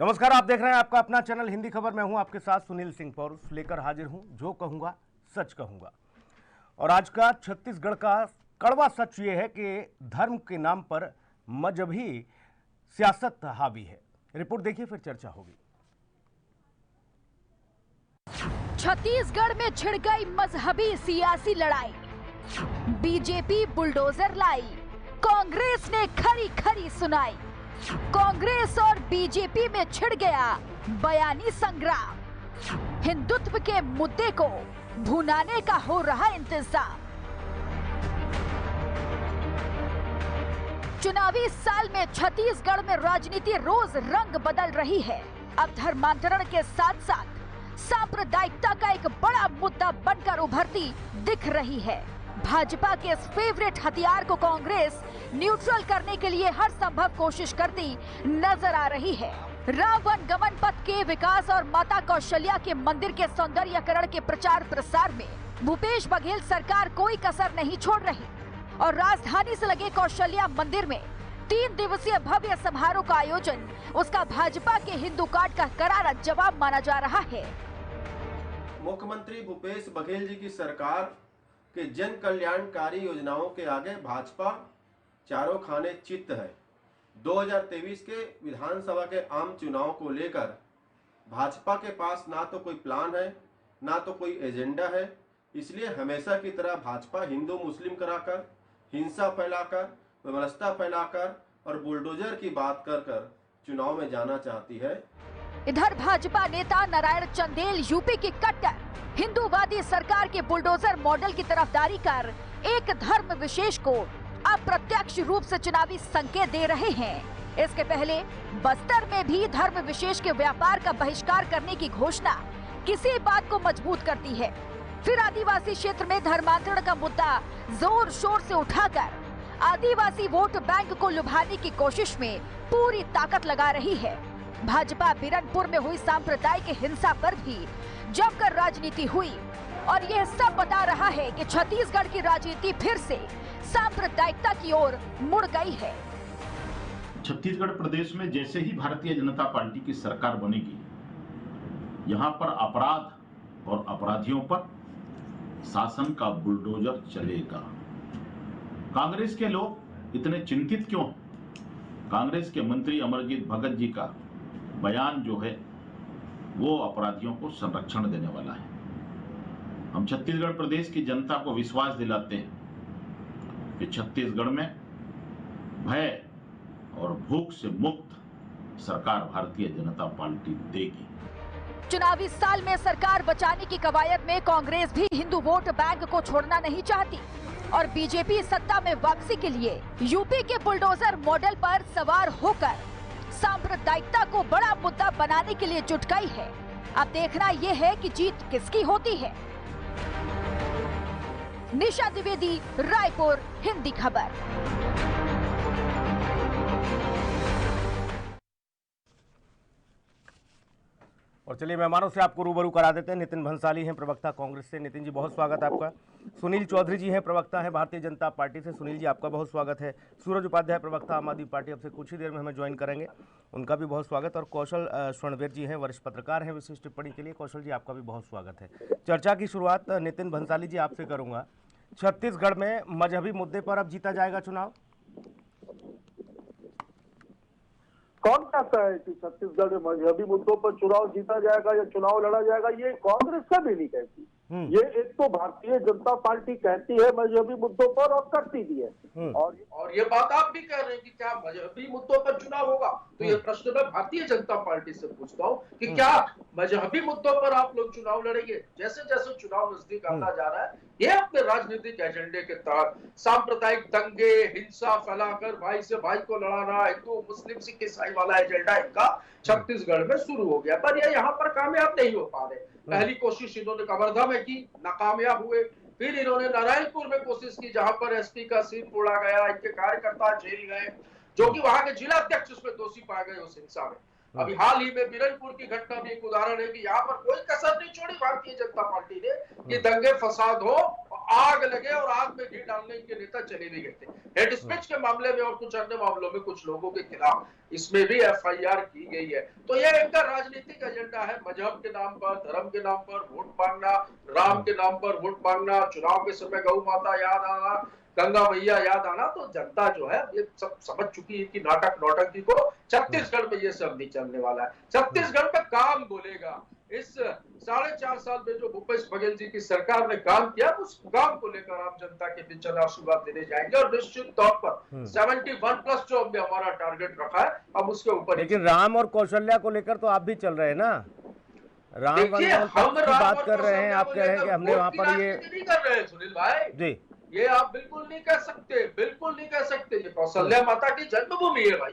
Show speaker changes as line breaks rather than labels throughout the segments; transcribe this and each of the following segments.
नमस्कार, आप देख रहे हैं आपका अपना चैनल हिंदी खबर। मैं हूं आपके साथ सुनील सिंह पौरुष, लेकर हाजिर हूं जो कहूंगा सच कहूंगा। और आज का छत्तीसगढ़ का कड़वा सच ये है कि धर्म के नाम पर मजहबी सियासत हावी है। रिपोर्ट देखिए, फिर चर्चा होगी।
छत्तीसगढ़ में छिड़ गई मजहबी सियासी लड़ाई। बीजेपी बुलडोजर लाई, कांग्रेस ने खरी खरी सुनाई। कांग्रेस और बीजेपी में छिड़ गया बयानी संग्राम। हिंदुत्व के मुद्दे को भुनाने का हो रहा इंतजाम। चुनावी साल में छत्तीसगढ़ में राजनीति रोज रंग बदल रही है। अब धर्मांतरण के साथ साथ सांप्रदायिकता का एक बड़ा मुद्दा बनकर उभरती दिख रही है। भाजपा के इस फेवरेट हथियार को कांग्रेस न्यूट्रल करने के लिए हर संभव कोशिश करती नजर आ रही है। राम वन गमन पथ के विकास और माता कौशल्या के मंदिर के सौंदर्यीकरण के प्रचार प्रसार में भूपेश बघेल सरकार कोई कसर नहीं छोड़ रही और राजधानी से लगे कौशल्या मंदिर में 3 दिवसीय भव्य समारोह का आयोजन उसका भाजपा के हिंदू कार्ड का करारा जवाब माना जा रहा है।
मुख्यमंत्री भूपेश बघेल जी की सरकार के जन कल्याणकारी योजनाओं के आगे भाजपा चारों खाने चित्त है। 2023 के विधानसभा के आम चुनाव को लेकर भाजपा के पास ना तो कोई प्लान है, ना तो कोई एजेंडा है। इसलिए हमेशा की तरह भाजपा हिंदू मुस्लिम कराकर, हिंसा फैलाकर, व्यवस्था फैलाकर और बुलडोजर की बात कर कर चुनाव में जाना चाहती है।
इधर भाजपा नेता नारायण चंदेल यूपी की कट्टर हिंदूवादी सरकार के बुलडोजर मॉडल की तरफदारी कर एक धर्म विशेष को अप्रत्यक्ष रूप से चुनावी संकेत दे रहे हैं। इसके पहले बस्तर में भी धर्म विशेष के व्यापार का बहिष्कार करने की घोषणा किसी बात को मजबूत करती है। फिर आदिवासी क्षेत्र में धर्मांतरण का मुद्दा जोर शोर से उठाकर आदिवासी वोट बैंक को लुभाने की कोशिश में पूरी ताकत लगा रही है। भाजपा बिरनपुर में हुई सांप्रदायिक हिंसा पर भी जमकर राजनीति हुई और यह सब बता रहा है कि छत्तीसगढ़ की राजनीति फिर से सांप्रदायिकता की ओर मुड़ गई है।
छत्तीसगढ़ प्रदेश में जैसे ही भारतीय जनता पार्टी की सरकार बनेगी, यहाँ पर अपराध और अपराधियों पर शासन का बुलडोजर चलेगा। कांग्रेस के लोग इतने चिंतित क्यों? कांग्रेस के मंत्री अमरजीत भगत जी का बयान जो है वो अपराधियों को संरक्षण देने वाला है। हम छत्तीसगढ़ प्रदेश की जनता को विश्वास दिलाते हैं कि छत्तीसगढ़ में भय और भूख से मुक्त सरकार भारतीय जनता पार्टी देगी।
चुनावी साल में सरकार बचाने की कवायद में कांग्रेस भी हिंदू वोट बैंक को छोड़ना नहीं चाहती और बीजेपी सत्ता में वापसी के लिए यूपी के बुलडोजर मॉडल पर सवार होकर सांप्रदायिकता को बड़ा मुद्दा बनाने के लिए जुट गई है। अब देखना यह है कि जीत किसकी होती है। निशा द्विवेदी, रायपुर, हिंदी खबर।
और चलिए मेहमानों से आपको रूबरू करा देते हैं। नितिन भंसाली हैं प्रवक्ता कांग्रेस से। नितिन जी बहुत स्वागत है आपका। सुनील चौधरी जी हैं प्रवक्ता हैं भारतीय जनता पार्टी से। सुनील जी आपका बहुत स्वागत है। सूरज उपाध्याय प्रवक्ता आम आदमी पार्टी, अब से कुछ ही देर में हमें ज्वाइन करेंगे, उनका भी बहुत स्वागत। और कौशल स्वर्णवीर जी हैं, वरिष्ठ पत्रकार हैं, विशेष टिप्पणी के लिए। कौशल जी आपका भी बहुत स्वागत है। चर्चा की शुरुआत नितिन भंसाली जी आपसे करूँगा। छत्तीसगढ़ में मजहबी मुद्दे पर अब जीता जाएगा चुनाव?
कौन कहता है कि छत्तीसगढ़ में मजहबी मुद्दों पर चुनाव जीता जाएगा या चुनाव लड़ा जाएगा? ये कांग्रेस कभी नहीं कहती। ये एक तो भारतीय जनता पार्टी कहती है मजहबी मुद्दों पर और करती भी है।
और ये बात आप भी कह रहे हैं कि क्या मजहबी मुद्दों पर चुनाव होगा? तो ये प्रश्न मैं भारतीय जनता पार्टी से पूछता हूँ कि क्या मजहबी मुद्दों पर आप लोग चुनाव लड़ेंगे? जैसे जैसे चुनाव नजदीक आता जा रहा है, ये अपने राजनीतिक एजेंडे के तहत सांप्रदायिक दंगे, हिंसा फैलाकर भाई से भाई को लड़ाना, हिंदू मुस्लिम सिख ईसाई वाला एजेंडा इनका छत्तीसगढ़ में शुरू हो गया, पर ये यहाँ पर कामयाब नहीं हो पा रहे। पहली कोशिश इन्होंने कवर्धा में की, नाकामयाब हुए। फिर इन्होंने नारायणपुर में कोशिश की, जहां पर एसपी का सिर तोड़ा गया, इनके कार्यकर्ता जेल गए, जो कि वहां के जिला अध्यक्ष उसमें दोषी पाए गए उस हिंसा में। अभी हाल ही में बिरनपुर की घटना भी एक उदाहरण है कि यहाँ पर कोई कसर नहीं छोड़ी भारतीय जनता पार्टी ने कि दंगे फसाद हो, आग लगे और आग में घी डालने के नेता चले भी गए थे। हेड स्पीच के मामले में और कुछ अन्य मामलों में कुछ लोगों के खिलाफ इसमें भी एफआईआर की गई है। तो यह इनका राजनीतिक एजेंडा है, मजहब के नाम पर, धर्म के नाम पर वोट मांगना, राम के नाम पर वोट मांगना, चुनाव के समय गौ माता याद आना, गंगा मैया याद आना। तो जनता जो है ये सब समझ चुकी है कि नाटक नौटंकी को छत्तीसगढ़ में ये सब नहीं चलने वाला है। छत्तीसगढ़ में काम बोलेगा। इस 4.5 साल में जो भूपेश बघेल जी की सरकार ने काम किया, उस काम को लेकर आप जनता के बीच आशीर्वाद देने जाएंगे और निश्चित तौर पर 71+ जो हमने हमारा टारगेट रखा है, अब उसके ऊपर।
लेकिन राम और कौशल्या को लेकर तो आप भी चल रहे हैं ना, राम
हम
की बात कर रहे हैं, आप कह रहे हैं कि हमने वहां पर ये
नहीं कर रहे हैं सुनील भाई
जी,
ये आप बिल्कुल नहीं कह सकते, बिल्कुल नहीं कह सकते। ये कौशल्या माता की जन्मभूमि है भाई।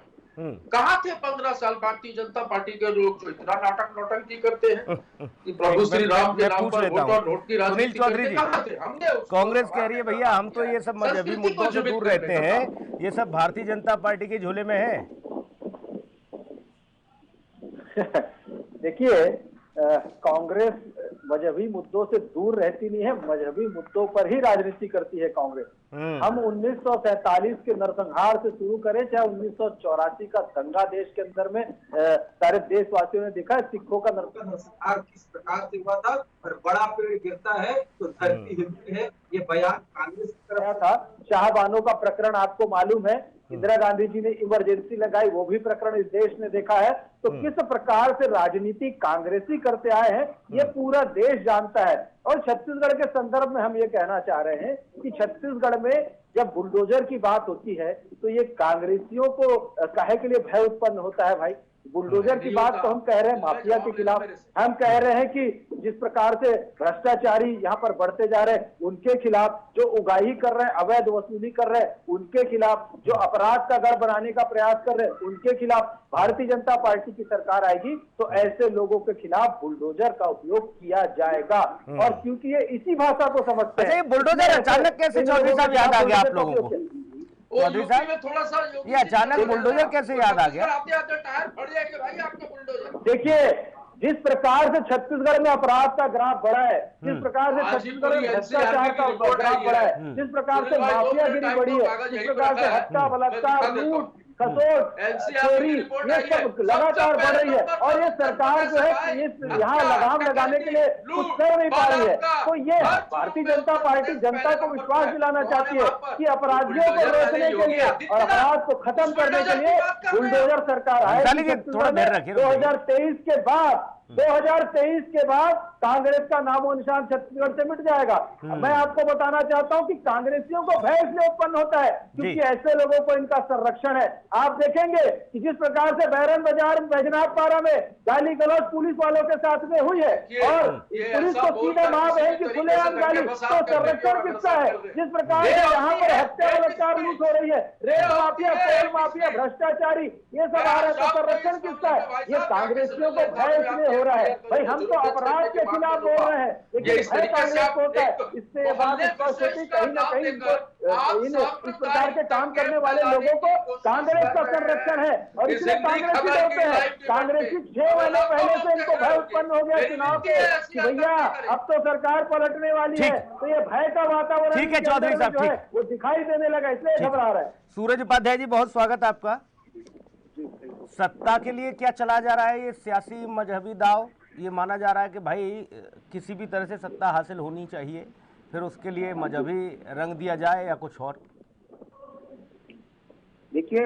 कहाँ थे 15 साल भारतीय जनता पार्टी के लोग जो इतना नाटक नौटंकी करते हैं कि प्रभु श्री राम के नाम पर वोट और नोट की राजनीति करते? कहाँ थे? हमने
कांग्रेस कह रही है भैया हम तो ये सब मजहबी मुद्दों से दूर रहते हैं, ये सब भारतीय जनता पार्टी के झोले में है।
देखिए, कांग्रेस मजहबी मुद्दों से दूर रहती नहीं है, मजहबी मुद्दों पर ही राजनीति करती है कांग्रेस। हम 1947 के नरसंहार से शुरू करें, चाहे 1984 का दंगा देश के अंदर में सारे देशवासियों ने देखा है सिखों का
नरसंहार किस प्रकार से हुआ था और बड़ा पेड़ गिरता है तो धरती हिलती है, ये बयान कांग्रेस की तरफ
था। शाहबानों का प्रकरण आपको मालूम है, इंदिरा गांधी जी ने इमरजेंसी लगाई, वो भी प्रकरण इस देश ने देखा है। तो किस प्रकार से राजनीति कांग्रेसी करते आए हैं ये पूरा देश जानता है। और छत्तीसगढ़ के संदर्भ में हम ये कहना चाह रहे हैं कि छत्तीसगढ़ में जब बुलडोजर की बात होती है तो ये कांग्रेसियों को काहे के लिए भय उत्पन्न होता है भाई। बुलडोजर की बात तो हम कह रहे हैं माफिया के खिलाफ, हम कह रहे हैं कि जिस प्रकार से भ्रष्टाचारी यहाँ पर बढ़ते जा रहे हैं उनके खिलाफ, जो उगाही कर रहे हैं, अवैध वसूली कर रहे हैं उनके खिलाफ, जो अपराध का गढ़ बनाने का प्रयास कर रहे हैं उनके खिलाफ। भारतीय जनता पार्टी की सरकार आएगी तो ऐसे लोगों के खिलाफ बुलडोजर का उपयोग किया जाएगा। और क्योंकि ये इसी भाषा को समझते हैं,
बुलडोजर अचानक कैसे चौधरी साहब याद आ गया आप लोगों को?
चौधरी साहब थोड़ा सा
ये अचानक बुलडोजर कैसे याद आ गया?
आते आते टायर फट जाएंगे भाई आपका बुलडोजर।
देखिए, जिस प्रकार से छत्तीसगढ़ में अपराध का ग्राफ बढ़ा है, जिस प्रकार से छत्तीसगढ़ में भ्रष्टाचार का ग्राफ बढ़ा है, जिस प्रकार से माफियागिरी बढ़ी है, जिस प्रकार से हत्या, बलात्कार, लूट, खसोट, चोरी, ये सब लगातार बढ़ रही है। और ये सरकार जो है यहाँ लगाम लगाने के लिए कुछ कर नहीं पा रही है। तो ये भारतीय जनता पार्टी जनता को विश्वास दिलाना चाहती है कि अपराधियों को रोकने के लिए और अपराध को खत्म करने के लिए बुलडोजर सरकार आएगी। 2023 के बाद कांग्रेस का नामो निशान छत्तीसगढ़ से मिट जाएगा। मैं आपको बताना चाहता हूं कि कांग्रेसियों को भय इसलिए उत्पन्न होता है क्योंकि ऐसे लोगों को इनका संरक्षण है। आप देखेंगे कि जिस प्रकार से बैरन बाजार बैजनाथ पारा में गाली गलौज पुलिस वालों के साथ में हुई है और पुलिस को सीधे मां बहन की खुलेआम गाली, तो संरक्षण किसका है? जिस प्रकार से यहाँ पर हत्या बलात्कार लूट हो रही है, रेल माफिया, कोल माफिया, भ्रष्टाचारी ये सब आ रहे हैं, तो संरक्षण किसका है? ये कांग्रेसियों को भय इसलिए हो रहा है। भाई हम तो अपराध के खिलाफ बोल रहे हैं, लेकिन भय कांग्रेस को होता है। इससे ये बात स्पष्ट होती कहीं ना कहीं इस प्रकार के काम करने वाले लोगों को कांग्रेस का संरक्षण है और इसलिए कांग्रेसी डरते हैं। कांग्रेसी 6 महीने पहले से इनको भय उत्पन्न हो गया चुनाव के कि भैया अब तो सरकार पलटने वाली है, तो ये भय का वातावरण
ठीक है चौधरी साहब, ठीक
वो दिखाई देने लगा, इसलिए घबरा रहा है।
सूरज उपाध्याय जी बहुत स्वागत आपका। सत्ता के लिए क्या चला जा रहा है ये सियासी मजहबी दाव? ये माना जा रहा है कि भाई किसी भी तरह से सत्ता हासिल होनी चाहिए, फिर उसके लिए मजहबी रंग दिया जाए या कुछ और?
देखिए,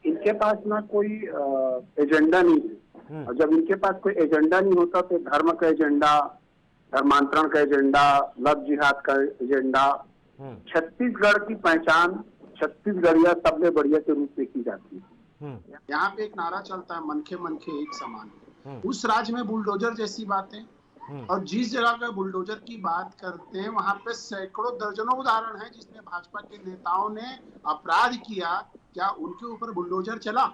इनके पास ना कोई एजेंडा नहीं है और जब इनके पास कोई एजेंडा नहीं होता तो धर्म का एजेंडा, धर्मांतरण का एजेंडा, लव जिहाद का एजेंडा, छत्तीसगढ़ की पहचान छत्तीसगढ़िया सबसे बढ़िया के रूप में की जाती है।
यहाँ पे एक नारा चलता है, मन के एक समान। उस राज्य में बुलडोजर जैसी बातें और जिस जगह पे बुलडोजर की बात करते हैं वहां पे सैकड़ों दर्जनों उदाहरण है जिसमें भाजपा के नेताओं ने अपराध किया, क्या उनके ऊपर बुलडोजर चला?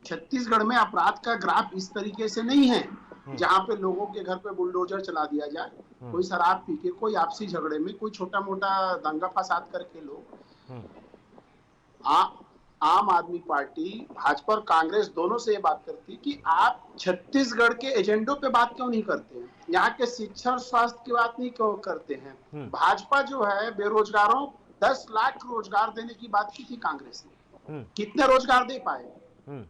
छत्तीसगढ़ में अपराध का ग्राफ इस तरीके से नहीं है जहाँ पे लोगों के घर पे बुलडोजर चला दिया जाए, कोई शराब पी के, कोई आपसी झगड़े में, कोई छोटा मोटा दंगा फसाद करके लोग आम आदमी पार्टी, भाजपा और कांग्रेस दोनों से ये बात करती है कि आप छत्तीसगढ़ के एजेंडों पे बात क्यों नहीं करते हैं, यहाँ के शिक्षा और स्वास्थ्य की बात नहीं क्यों करते हैं। भाजपा जो है बेरोजगारों 10 लाख रोजगार देने की बात की थी कांग्रेस ने, कितने रोजगार दे पाए।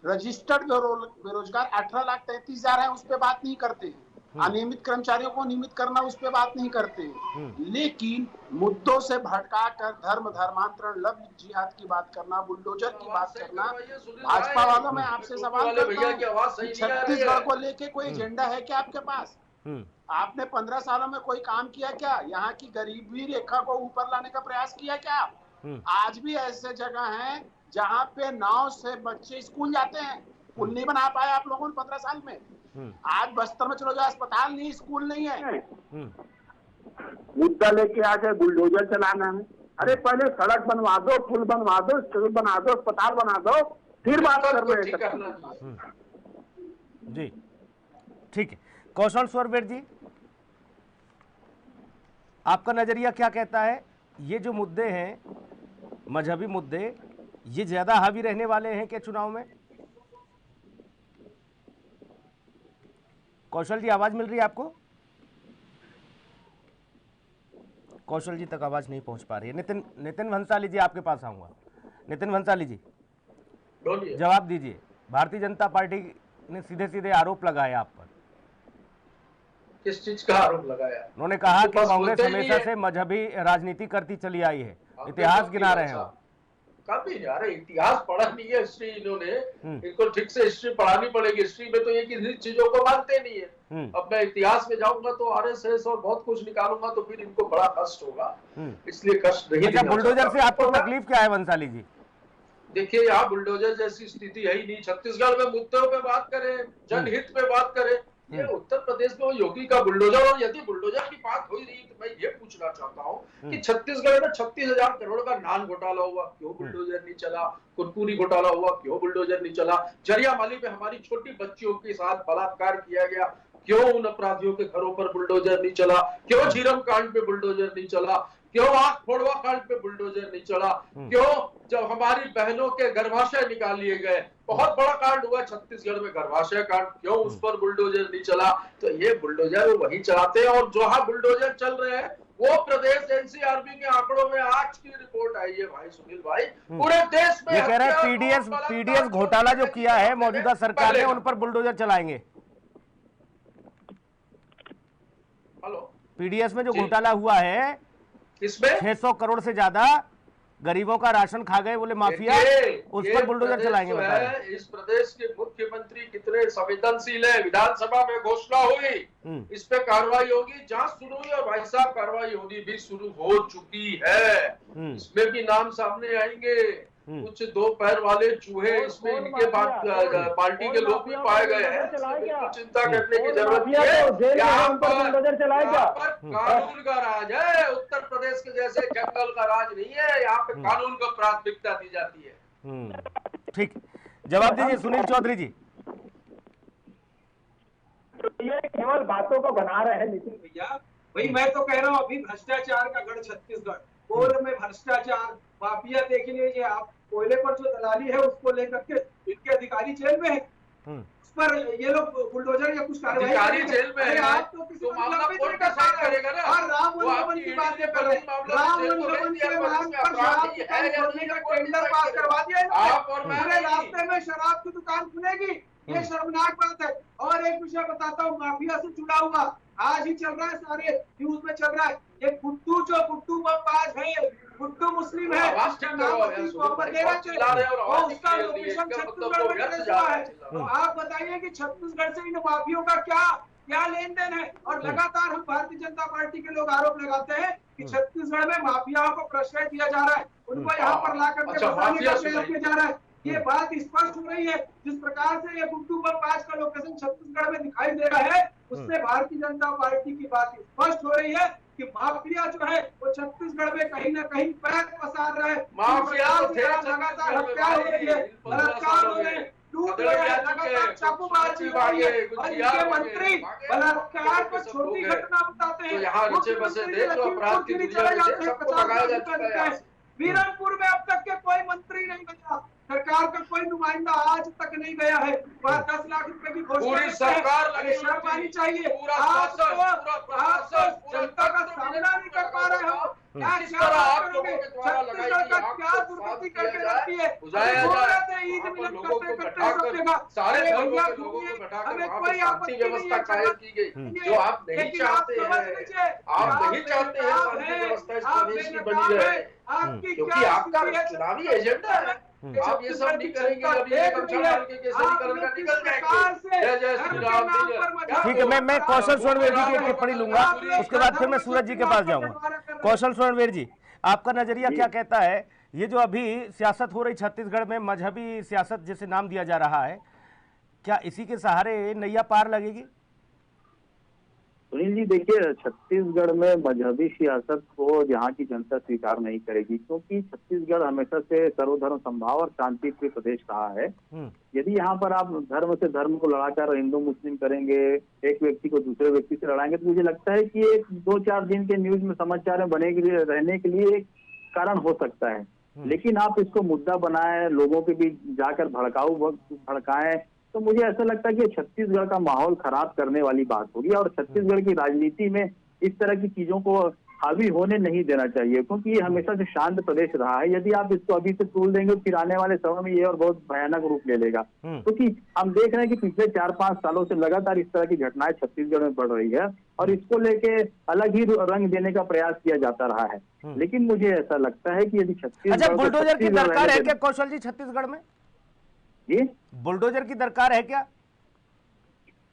रजिस्टर्ड बेरोजगार 18,33,000 है, उस पर बात नहीं करते हैं। अनियमित कर्मचारियों को नियमित करना, उस पर बात नहीं करते हैं। लेकिन मुद्दों से भटका कर धर्मांतरण, लव जिहाद की बात करना, बुलडोजर की बात करना। भाजपा वालों में आपसे सवाल करता हूं, छत्तीसगढ़ को लेके कोई एजेंडा है क्या आपके पास? आपने 15 सालों में कोई काम किया क्या? यहाँ की गरीबी रेखा को ऊपर लाने का प्रयास किया क्या? आज भी ऐसे जगह हैं जहाँ पे 9 से बच्चे स्कूल जाते हैं, पुल नहीं बना पाए आप लोगों ने 15 साल में। आज बस्तर में चलो जाओ, अस्पताल नहीं, स्कूल नहीं है।
मुद्दा लेके आ जाए बुलडोजर चलाना है। अरे पहले सड़क बनवा दो, पुल बनवा दो, स्कूल बना दो, अस्पताल बना दो, फिर बात कर रहे हैं।
जी ठीक है। कौशल स्वरवेद जी, आपका नजरिया क्या कहता है? ये जो मुद्दे हैं, मजहबी मुद्दे, ये ज्यादा हावी रहने वाले हैं क्या चुनाव में? कौशल जी, आवाज मिल रही है आपको? कौशल जी तक आवाज नहीं पहुंच पा रही है। नितिन भंसाली जी, आपके पास आऊंगा। नितिन भंसाली जी, जवाब दीजिए। भारतीय जनता पार्टी ने सीधे सीधे आरोप लगाया आप पर।
किस चीज का आरोप लगाया?
उन्होंने कहा कि कांग्रेस हमेशा से मजहबी राजनीति करती चली आई है, इतिहास गिना रहे हो।
कभी यार इतिहास पढ़ा नहीं है हिस्ट्री इन्होंने, इनको ठीक से हिस्ट्री पढ़ानी पड़ेगी। हिस्ट्री में तो ये किसी चीजों को मानते नहीं है। अब मैं इतिहास में जाऊंगा तो आरएसएस और बहुत कुछ निकालूंगा तो फिर इनको बड़ा कष्ट होगा, इसलिए कष्ट नहीं।
अच्छा, बुलडोजर से आपको तकलीफ क्या है भंसाली जी?
देखिए, यहाँ बुलडोजर जैसी स्थिति है ही नहीं। छत्तीसगढ़ में मुद्दों पे बात करें, जनहित पे बात करें, ये उत्तर प्रदेश में योगी का बुलडोजर। और यदि बुलडोजर की बात हो ही रही तो मैं ये पूछना चाहता हूँ कि छत्तीसगढ़ में 36,000 करोड़ का नान घोटाला हुआ, क्यों बुलडोजर नहीं चला? कुरकुरी घोटाला हुआ, क्यों बुलडोजर नहीं चला? जरियामाली में हमारी छोटी बच्चियों के साथ बलात्कार किया गया, क्यों उन अपराधियों के घरों पर बुलडोजर नहीं चला? क्यों झीरम कांड पे बुलडोजर नहीं चला? क्यों आंख फोड़वा कांड पे बुलडोजर नहीं चला? क्यों जब हमारी बहनों के गर्भाशय निकाल लिए गए, बहुत बड़ा कांड हुआ छत्तीसगढ़ में गर्भाशय कांड, क्यों उस पर बुलडोजर नहीं चला? तो ये बुलडोजर वही चलाते हैं। और जहां बुलडोजर चल रहे हैं वो प्रदेश एनसीआरबी के आंकड़ों में आज की रिपोर्ट आई है भाई सुनील भाई, पूरे देश में।
ये कह रहे हैं पीडीएस घोटाला जो किया है मौजूदा सरकार ने, उन पर बुलडोजर चलाएंगे।
हेलो,
पीडीएस में जो घोटाला हुआ है,
इसमें
600 करोड़ से ज्यादा गरीबों का राशन खा गए बोले माफिया, उस पर बुलडोजर चलाएंगे।
इस प्रदेश के मुख्यमंत्री कितने संवेदनशील है। विधानसभा में घोषणा हुई, इस पे कार्रवाई होगी, जांच शुरू हुई और भाई साहब कार्रवाई होनी भी शुरू हो चुकी है। इसमें भी नाम सामने आएंगे। कुछ 2 पैर वाले चूहे इसमें इनके पार्टी के लोग भी पाए गए हैं। चिंता करने की जरूरत है। यहाँ पर कानून का राज है। उत्तर प्रदेश के जैसे जंगल का राज नहीं है, यहाँ पे कानून को प्राथमिकता दी जाती है।
ठीक, जवाब दीजिए सुनील चौधरी जी।
ये केवल बातों को बना रहे हैं नितिन
भैया। वही मैं तो कह रहा हूँ, अभी भ्रष्टाचार का गढ़ छत्तीसगढ़, कोल में भ्रष्टाचार, माफिया देख लीजिए आप। कोयले पर जो दलाली है उसको लेकर के इनके अधिकारी जेल में है, उस पर ये लोग बुलडोजर या कुछ
कार्रवाई जेल में है।
आप तो किसी
तो मामला कोर्ट का साथ करेगा ना।
और राम वनगमन की बात कर रहे हैं, राम वनगमन के नाम पर शराब की दुकान खोलने का टेंडर पास करवा दिया इन्होंने। पूरे रास्ते में शराब की दुकान खुलेगी, ये शर्मनाक बात है। और एक विषय बताता हूँ, माफिया से जुड़ा हुआ आज ही चल रहा है, सारे न्यूज में चल रहा है। ये गुड्डू जो गुड्डू बमबाज है, गुड्डू मुस्लिम है, उसका लोकेशन छत्तीसगढ़ में ट्रेस हुआ है। तो आप बताइए कि छत्तीसगढ़ से इन माफियों का क्या लेन देन है? और लगातार हम भारतीय जनता पार्टी के लोग आरोप लगाते हैं कि छत्तीसगढ़ में माफियाओं को प्रश्रय दिया जा रहा है, उनको यहाँ पर ला करके बसाने का प्रयास किया जा रहा है। ये बात स्पष्ट हो रही है। जिस प्रकार से ये गुड्डू बमबाज का लोकेशन छत्तीसगढ़ में दिखाई दे रहा है, उससे भारतीय जनता पार्टी की बात स्पष्ट हो रही है कि माफिया जो है वो छत्तीसगढ़ में कहीं ना कहीं पैर पसार रहा है।
माफिया
लगातार हत्या हो रही है, बलात्कार हो रहे हैं, लूट हो रहे हैं, लगातार चाकूबाजी हो रही है। और इनके मंत्री बलात्कार को छोटी घटना बताते हैं, मुख्यमंत्री चले जाते हैं, 50,000 रुपए देते हैं। वीरमपुर में अब तक के कोई मंत्री नहीं बना, सरकार का कोई नुमाइंदा आज तक नहीं गया है। वह 10 लाख रुपए की घोषणा
पूरी सरकार लगी
शर्म आनी चाहिए।
पूरा
आप
शासन,
तो
पूरा प्रशासन,
जनता का सामना नहीं कर पा रहे हो। क्या
किस तरह आप लोगों
करोगे?
के द्वारा लगाई
छत्तीसगढ़ का
गई
क्या
आग को
दुर्गति
साफ
करके
किया
रखी है?
जाए, बुझाया
बोल
जाए।
रहे थे ईद
वहाँ पर
मिलन
लोगों
करते
को
करते
बैठाकर,
सब जगह।
सारे
अरे
धर्मों
भैया
के लोगों
सुनिए,
को बैठाकर
हमें
वहाँ
कोई
पे शांति
आपत्ति नहीं
व्यवस्था
है,
कायम की गई, जो आप नहीं
लेकिन
चाहते
आप समझ
हैं।
लीजिए,
आप नहीं चाहते हैं
आप
शांति
हैं,
व्यवस्था इस
आप
प्रदेश की
बेनकाब
बनी रहे,
हैं, आपकी
क्योंकि
क्या
आपका
स्थिति है?
चुनावी एजेंडा है। आप ये सब नहीं करेंगे, अभी ये गमछा डाल के केसरीकरण का निकल जाएंगे। जय जय श्री राम जी जय।
ठीक है, मैं कौशल स्वर्णवीर जी की एक टिप्पणी लूंगा, उसके बाद फिर मैं सूरज जी के पास जाऊंगा। कौशल स्वर्णवीर जी, आपका नजरिया क्या कहता है? ये जो अभी सियासत हो रही छत्तीसगढ़ में, मजहबी सियासत जिसे नाम दिया जा रहा है, क्या इसी के सहारे नैया पार लगेगी?
सुनील जी, देखिए, छत्तीसगढ़ में मजहबी सियासत को यहाँ की जनता स्वीकार नहीं करेगी, क्योंकि छत्तीसगढ़ हमेशा से सर्वधर्म समभाव और शांति प्रिय प्रदेश रहा है। यदि यहाँ पर आप धर्म से धर्म को लड़ाकर हिंदू मुस्लिम करेंगे, एक व्यक्ति को दूसरे व्यक्ति से लड़ाएंगे, तो मुझे लगता है कि एक 2-4 दिन के न्यूज में समाचार में बने के लिए रहने के लिए एक कारण हो सकता है। लेकिन आप इसको मुद्दा बनाए, लोगों के बीच जाकर भड़काएं, तो मुझे ऐसा लगता है कि छत्तीसगढ़ का माहौल खराब करने वाली बात होगी और छत्तीसगढ़ की राजनीति में इस तरह की चीजों को हावी होने नहीं देना चाहिए, क्योंकि ये हमेशा से शांत प्रदेश रहा है। यदि आप इसको अभी से तोड़ देंगे, फिर आने वाले समय में ये और बहुत भयानक रूप ले लेगा, क्योंकि हम देख रहे हैं कि पिछले 4-5 सालों से लगातार इस तरह की घटनाएं छत्तीसगढ़ में बढ़ रही है और इसको लेके अलग ही रंग देने का प्रयास किया जाता रहा है। लेकिन मुझे ऐसा लगता है कि यदि छत्तीसगढ़
बुलडोजर की दरकार है क्या कौशल जी छत्तीसगढ़ में?
ये
बुलडोजर की दरकार है क्या?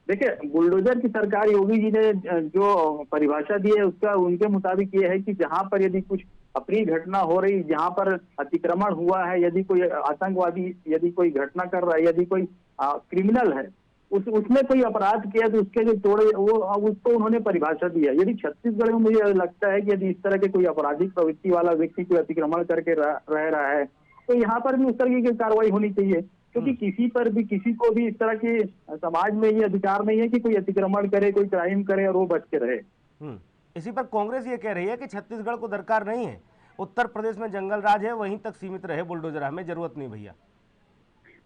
देखिए, बुलडोजर की सरकार योगी जी ने जो परिभाषा दी है उसका उनके मुताबिक ये है कि जहां पर यदि कुछ अप्रिय घटना हो रही, जहां पर अतिक्रमण हुआ है, यदि कोई आतंकवादी यदि कोई घटना कर रहा है, यदि कोई क्रिमिनल है, उसने कोई अपराध किया, तो उसके जो तोड़े वो उसको उन्होंने परिभाषा दी है। यदि छत्तीसगढ़ में मुझे लगता है कि यदि इस तरह के कोई आपराधिक प्रवृत्ति वाला व्यक्ति कोई अतिक्रमण करके रह रहा है, तो यहाँ पर भी उस तरह की कार्रवाई होनी चाहिए, क्योंकि किसी पर भी, किसी को भी इस तरह की समाज में ये अधिकार नहीं है कि कोई अतिक्रमण करे, कोई क्राइम करे और वो बच के रहे।
इसी पर कांग्रेस ये कह रही है कि छत्तीसगढ़ को दरकार नहीं है, उत्तर प्रदेश में जंगल राज है, वहीं तक सीमित रहे बुलडोजर, हमें जरूरत नहीं भैया।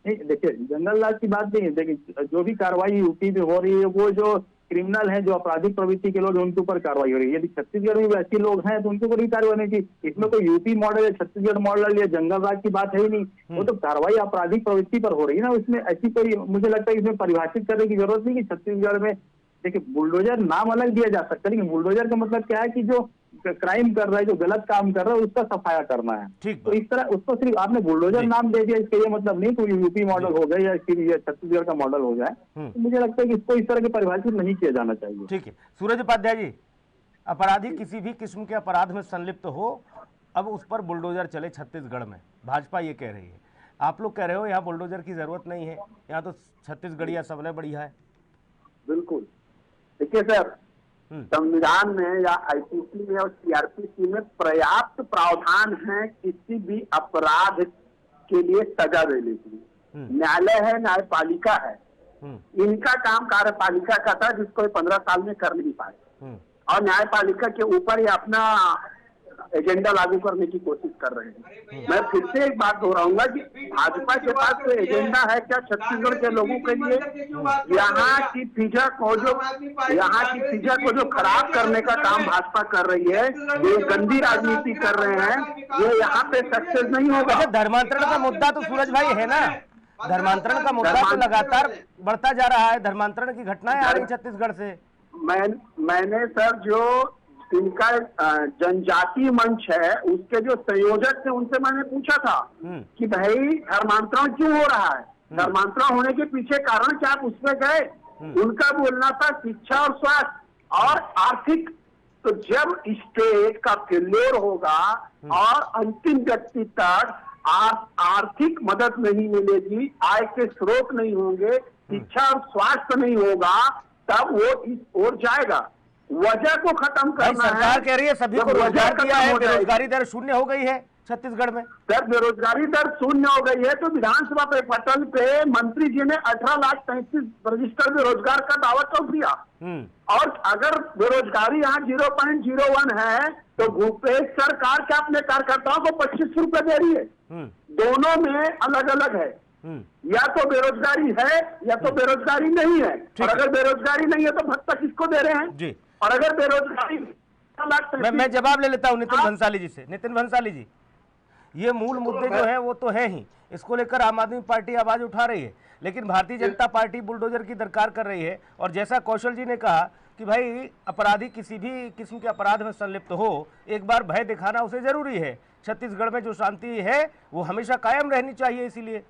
नहीं, देखिए, जंगल राज की बात नहीं है। देखिए, जो भी कार्रवाई यूपी में हो रही है, वो जो क्रिमिनल हैं, जो आपराधिक प्रवृत्ति के लोग हैं, उनके ऊपर कार्रवाई हो रही है। यदि छत्तीसगढ़ में वैसे लोग हैं तो उनके ऊपर भी कार्रवाई नहीं की। इसमें कोई यूपी मॉडल या छत्तीसगढ़ मॉडल या जंगल राज की बात है ही नहीं, वो तो कार्रवाई आपराधिक प्रवृत्ति पर हो रही है ना। उसमें ऐसी कोई, मुझे लगता है इसमें परिभाषित करने की जरूरत नहीं कि छत्तीसगढ़ में, देखिए, बुलडोजर नाम अलग दिया जा सकता है, लेकिन बुलडोजर का मतलब क्या है कि जो क्राइम कर रहा है, जो गलत काम कर रहा है, उसका सफाया करना है। तो इस तरह उसको सिर्फ आपने बुलडोजर नाम दे दिया, इसका ये मतलब नहीं कोई यूपी मॉडल हो गया या छत्तीसगढ़ का मॉडल हो जाए। तो मुझे लगता है कि इसको इस तरह के परिभाषित नहीं किया जाना चाहिए।
ठीक है, सूरज उपाध्याय जी, अपराधी किसी भी किस्म के अपराध में संलिप्त हो, अब उस पर बुलडोजर चले छत्तीसगढ़ में, भाजपा ये कह रही है। आप लोग कह रहे हो यहाँ बुलडोजर की जरूरत नहीं है, यहाँ तो छत्तीसगढ़िया सबने बढ़िया है।
बिल्कुल, देखिए सर, संविधान में या आईपीसी में और सीआरपीसी में पर्याप्त प्रावधान है किसी भी अपराध के लिए सजा देने की। न्यायालय है, न्यायपालिका है, इनका काम कार्यपालिका का था, जिसको 15 साल में कर नहीं पाए, और न्यायपालिका के ऊपर ये अपना एजेंडा लागू करने की कोशिश कर रहे हैं। मैं फिर से एक बात दोहराऊंगा कि भाजपा के पास कोई एजेंडा है क्या छत्तीसगढ़ के लोगों के लिए? यहाँ की फिजा को जो खराब करने का काम भाजपा कर रही है, ये गंदी राजनीति कर रहे हैं, ये यहाँ पे सक्सेस नहीं होगा।
धर्मांतरण का मुद्दा तो सूरज भाई है ना, धर्मांतरण का मुद्दा तो लगातार बढ़ता जा रहा है, धर्मांतरण की घटनाएं आ रही छत्तीसगढ़ से।
मैंने सर, जो इनका जनजातीय मंच है, उसके जो संयोजक थे, उनसे मैंने पूछा था कि भाई धर्मांतरण क्यों हो रहा है, धर्मांतरण होने के पीछे कारण क्या, आप उसमें गए? उनका बोलना था शिक्षा और स्वास्थ्य और आर्थिक। तो जब स्टेट का फेल्योर होगा और अंतिम व्यक्ति तक आर्थिक मदद नहीं मिलेगी, आय के स्रोत नहीं होंगे, शिक्षा और स्वास्थ्य नहीं होगा, तब वो इस ओर जाएगा। वजह को खत्म करना है।
सरकार कह रही है सभी को रोजगार दिया है, बेरोजगारी दर शून्य हो गई है छत्तीसगढ़ में।
सर, बेरोजगारी दर शून्य हो गई है तो विधानसभा पे पटल पे मंत्री जी ने 18,33,000 रजिस्टर्ड बेरोजगार का दावा क्यों दिया? और अगर बेरोजगारी यहाँ 0.01 है तो भूपेश सरकार क्या अपने कार्यकर्ताओं को 25 रुपए दे रही है?
दोनों में अलग अलग है। या तो बेरोजगारी है या तो बेरोजगारी नहीं है। और अगर बेरोजगारी नहीं है तो भत्ता किसको दे रहे हैं
जी।
और अगर बेरोजगारी
मैं जवाब ले लेता हूं नितिन भंसाली जी से। नितिन भंसाली जी, ये मूल मुद्दे जो है वो तो है ही, इसको लेकर आम आदमी पार्टी आवाज उठा रही है, लेकिन भारतीय जनता पार्टी बुलडोजर की दरकार कर रही है। और जैसा कौशल जी ने कहा कि भाई अपराधी किसी भी किस्म के अपराध में संलिप्त हो, एक बार भय दिखाना उसे जरूरी है। छत्तीसगढ़ में जो शांति है वो हमेशा कायम रहनी चाहिए। इसीलिए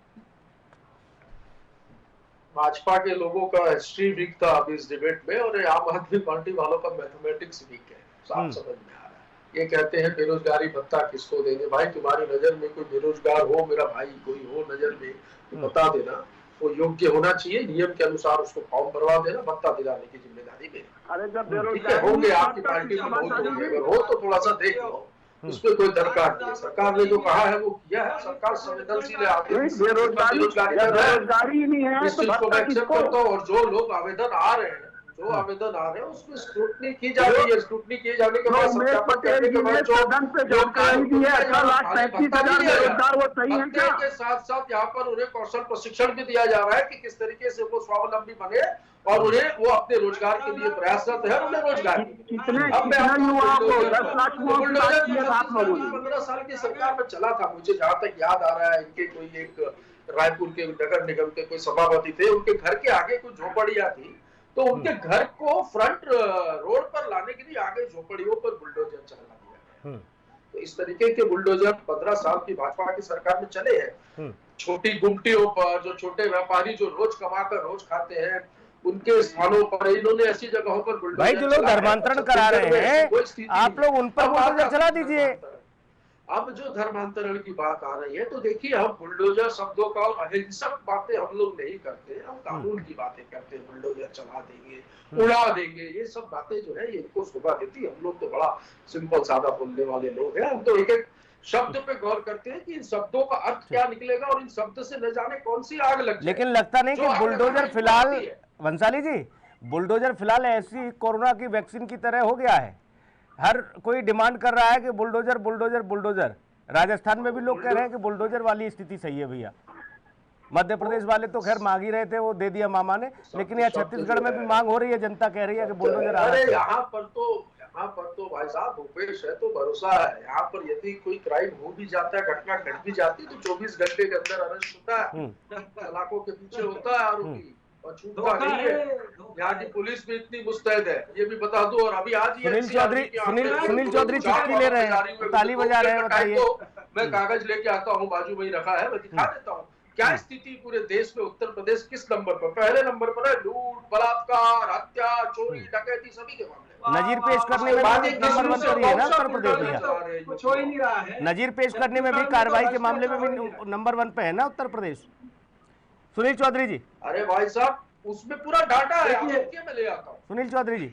भाजपा के लोगों का हिस्ट्री वीक था अभी इस डिबेट में, और आम आदमी पार्टी वालों का मैथमेटिक्स वीक है। साफ समझ में आ रहा है। ये कहते हैं बेरोजगारी भत्ता किसको देंगे। भाई तुम्हारी नजर में कोई बेरोजगार हो, मेरा भाई कोई हो नजर में तो बता देना, वो योग्य होना चाहिए, नियम के अनुसार उसको फॉर्म भरवा देना, भत्ता दिलाने की जिम्मेदारी मेरी।
अरे जब
ठीक है, होंगे आपकी पार्टी में बहुत होंगे, अगर हो तो थोड़ा सा देख लो, उस पर कोई दरकार नहीं है। सरकार ने जो कहा है वो किया है। सरकार संवेदनशील है।
बेरोजगारी नहीं है
इस चीज को मैं एक्सेप्ट करता हूँ। और जो लोग आवेदन आ रहे हैं उसमें स्क्रूटनी की जा रही है। स्क्रूटनी किए जाने के बाद सत्यापन करने के बाद जो के साथ साथ यहाँ पर उन्हें कौशल प्रशिक्षण भी दिया जा रहा है कि किस तरीके से वो स्वावलंबी बने और उन्हें वो अपने रोजगार के लिए प्रयासरत है, उन्हें रोजगार। 15 साल की सरकार में चला था, मुझे जहाँ तक याद आ रहा है, इनके कोई एक रायपुर के नगर निगम के कोई सभापति थे, उनके घर के आगे कोई झोपड़ियां थी, तो उनके घर को फ्रंट रोड पर लाने के लिए आगे झोपड़ियों पर बुलडोजर चला दिया गया। तो इस तरीके के बुलडोजर 15 साल की भाजपा की सरकार में चले हैं। छोटी गुमटियों पर जो छोटे व्यापारी जो रोज कमाकर रोज खाते हैं, उनके स्थानों पर इन्होंने ऐसी जगहों पर बुलडोजर।
भाई जो लोग धर्मांतरण करा रहे हैं, आप लोग उन पर बुलडोजर चला दीजिए।
अब जो धर्मांतरण की बात आ रही है, तो देखिए हम बुलडोजर शब्दों का और अहिंसक बातें हम लोग नहीं करते, हम कानून की बातें करते हैं। बुलडोजर चला देंगे, उड़ा देंगे, ये सब बातें जो है ये इनको शोभा देती है। हम लोग तो बड़ा सिंपल सादा बोलने वाले लोग हैं। हम तो एक एक शब्द पे गौर करते हैं कि इन शब्दों का अर्थ क्या निकलेगा और इन शब्द से न जाने कौन सी आग लग जाए।
लेकिन लगता नहीं कि बुलडोजर फिलहाल, भंसाली जी, बुलडोजर फिलहाल ऐसी कोरोना की वैक्सीन की तरह हो गया है। हर कोई डिमांड कर रहा है कि बुलडोजर बुलडोजर बुलडोजर। राजस्थान में भी लोग कह रहे हैं कि बुलडोजर वाली स्थिति सही है भैया। मध्य प्रदेश वाले तो खैर मांग ही रहे थे, वो दे दिया मामा ने, लेकिन यहाँ छत्तीसगढ़ में भी मांग हो रही है, जनता कह रही है कि बुलडोजर।
अरे यहाँ पर तो भाई साहब भूपेश है तो भरोसा है। यहाँ पर यदि कोई क्राइम हो भी जाता है, घटना घट भी जाती, तो 24 घंटे के अंदर अरेस्ट होता है, सलाखों के पीछे होता है आरोपी और छूटता नहीं है। यहाँ की पुलिस भी इतनी मुस्तैद है, ये भी बता दो। और अभी आज
सुनील चौधरी चुटकी ले रहे हैं, ताली बजा रहे हैं, बताइए।
मैं कागज लेके आता हूँ, बाजू में ही रखा है, मैं दिखा देता हूँ क्या स्थिति पूरे देश में। उत्तर प्रदेश किस नंबर पर? पहले नंबर पर है लूट, बलात्कार, हत्या, चोरी, डकैती, सभी के मामले।
नजीर पेश करने में भी नंबर 1 पर ही है ना उत्तर प्रदेश भैया।
कुछ हो ही नहीं रहा है।
नजीर पेश करने में भी, कार्रवाई के मामले में भी नंबर 1 पे है ना उत्तर प्रदेश। सुनील चौधरी जी।
अरे भाई साहब उसमें पूरा डाटा है, मैं ले आता हूँ।
सुनील चौधरी जी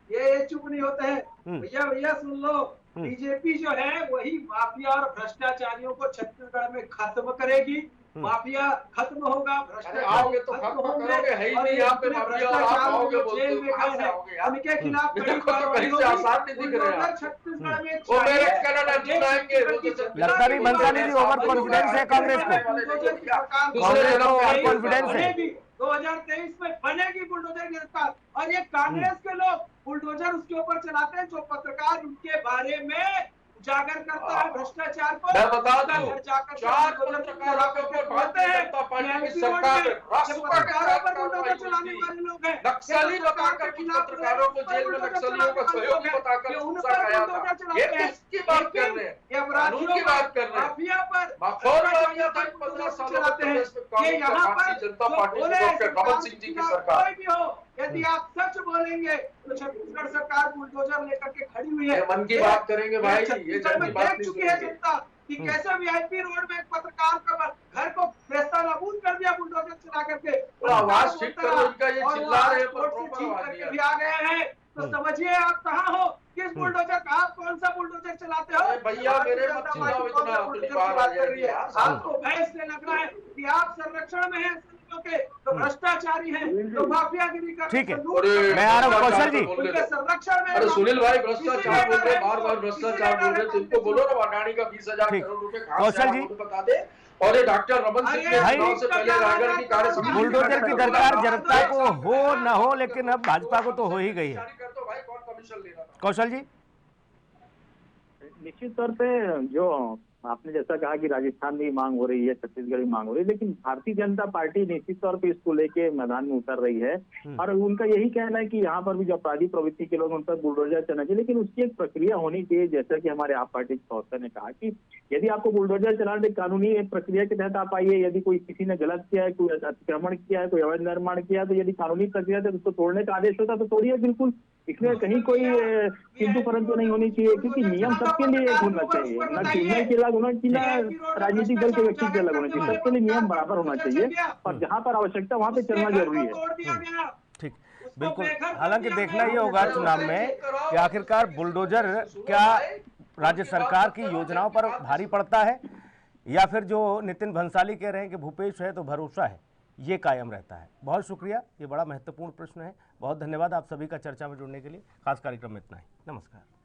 ये चुप नहीं होते हैं भैया सुन लो। बीजेपी जो है वही माफिया और भ्रष्टाचारियों को छत्तीसगढ़ में खत्म करेगी। माफिया खत्म होगा,
आओगे तो खत्म करोगे, है ही नहीं यहाँ पे माफिया, और आप आओगे
जेल में गए हैं, उनके खिलाफ कड़ी कार्रवाई होगी।
आसान नहीं दिख रहे हैं
छत्तीसगढ़ में
वो मेरे कनाडा चुनाएंगे।
लगता नहीं भंसाली जी ओवर कॉन्फिडेंस है कांग्रेस को। कांग्रेस को ओवर कॉन्फिडेंस है।
2023 में बनेगी बुलडोजर की सरकार। और ये कांग्रेस के लोग बुलडोजर उसके ऊपर चलाते हैं जो पत्रकार उनके बारे में उजागर करता है भ्रष्टाचार को।
मैं बता दूं, 4 पत्रकारों के ऊपर भारतीय जनता पार्टी की सरकार
पत्रकारों पर बुलडोजर चलाने वाले लोग हैं।
नक्सली बताकर पत्रकारों को जेल में नक्सलियों का सहयोगी बताकर ये किसकी बात कर रहे हैं? कानून की बात कर रहे हैं।
माफिया पर
15 सालों में ये यहाँ पर जनता पार्टी रमन सिंह जी की सरकार।
कोई भी हो, यदि आप सच बोलेंगे तो छत्तीसगढ़ सरकार बुलडोजर लेकर के खड़ी हुई है।
मन की बात करेंगे भाई, ये
देख चुकी है जनता कि कैसे वीआईपी रोड में एक पत्रकार का घर को रास्ता नाबूद कर दिया बुलडोजर चला करके।
आवाज ठीक करो, इनका ये चिल्ला रहे हैं
भी आ गए हैं, तो समझिए आप कहाँ हो, किस बुलडोजर का, आप कौन सा बुलडोजर चलाते हो
भैया। मेरे मत चिल्लाओ इतना,
आपको भय से लग रहा है कि आप संरक्षण में हैं, मंत्रियों के तो भ्रष्टाचारी हैं, तो माफियागिरी कर
ठीक है,
अरे,
मैं आ रहा हूँ कौशल जी।
उनके संरक्षण में
अरे सुनील भाई भ्रष्टाचार बोल रहे, बार बार भ्रष्टाचार बोल रहे, तो इनको बोलो ना अडानी का 20,000
ठीक।
करोड़ रुपए
कौशल जी।
बता दे। और ये डॉक्टर रमन सिंह ने
भाई,
चुनाव से पहले रायगढ़ की कार्य समिति
बुलडोजर की दरकार जनता को हो न हो, लेकिन अब भाजपा को तो हो ही गई है।
कर दो भाई, कौन कमीशन ले रहा था?
कौशल जी।
निश्चित तौर पे जो आपने जैसा कहा कि राजस्थान में मांग हो रही है, छत्तीसगढ़ में मांग हो रही है, लेकिन भारतीय जनता पार्टी निश्चित तौर पे इसको लेके मैदान में उतर रही है और उनका यही कहना है कि यहाँ पर भी जो अपराधी प्रवृत्ति के लोग उन पर बुलडोजर चलना चाहिए, लेकिन उसकी एक प्रक्रिया होनी चाहिए। जैसा कि हमारे आप पार्टी के प्रवक्ता ने कहा कि यदि आपको बुलडोजर चलाने कानूनी एक प्रक्रिया के तहत आप आइए, यदि कोई किसी ने गलत किया है, कोई अतिक्रमण किया है, कोई अवैध निर्माण किया है, तो यदि कानूनी प्रक्रिया से उसको तोड़ने का आदेश होता तो तोड़िए बिल्कुल, इसमें कहीं कोई किंतु परंतु नहीं होनी चाहिए, क्योंकि नियम सबके लिए एक होना चाहिए, न क्रिमिनल के अलग होना चाहिए, न राजनीतिक दल के व्यक्ति के अलग होना चाहिए, सबके लिए नियम बराबर होना चाहिए और जहाँ पर आवश्यकता वहाँ पे चलना जरूरी है।
ठीक, बिल्कुल। हालांकि देखना ये होगा चुनाव में कि आखिरकार बुलडोजर क्या राज्य सरकार की योजनाओं पर भारी पड़ता है या फिर जो नितिन भंसाली कह रहे हैं कि भूपेश है तो भरोसा है, ये कायम रहता है। बहुत शुक्रिया, ये बड़ा महत्वपूर्ण प्रश्न है। बहुत धन्यवाद आप सभी का चर्चा में जुड़ने के लिए। खास कार्यक्रम में इतना ही। नमस्कार।